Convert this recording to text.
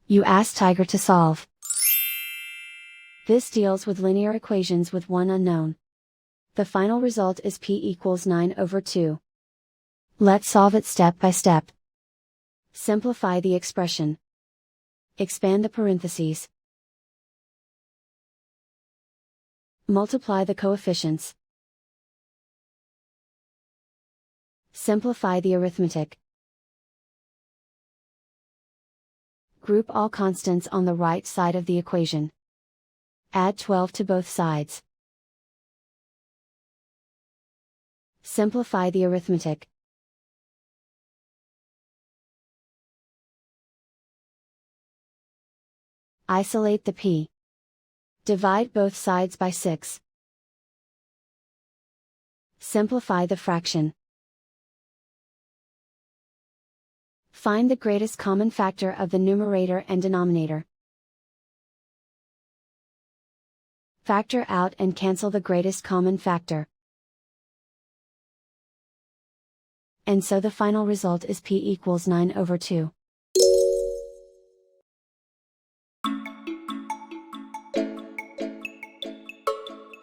You ask Tiger to solve. This deals with linear equations with one unknown. The final result is p equals 9/2. Let's solve it step by step. Simplify the expression. Expand the parentheses. Multiply the coefficients. Simplify the arithmetic. Group all constants on the right side of the equation. Add 12 to both sides. Simplify the arithmetic. Isolate the p. Divide both sides by 6. Simplify the fraction. Find the greatest common factor of the numerator and denominator. Factor out and cancel the greatest common factor. And so the final result is p equals 9/2.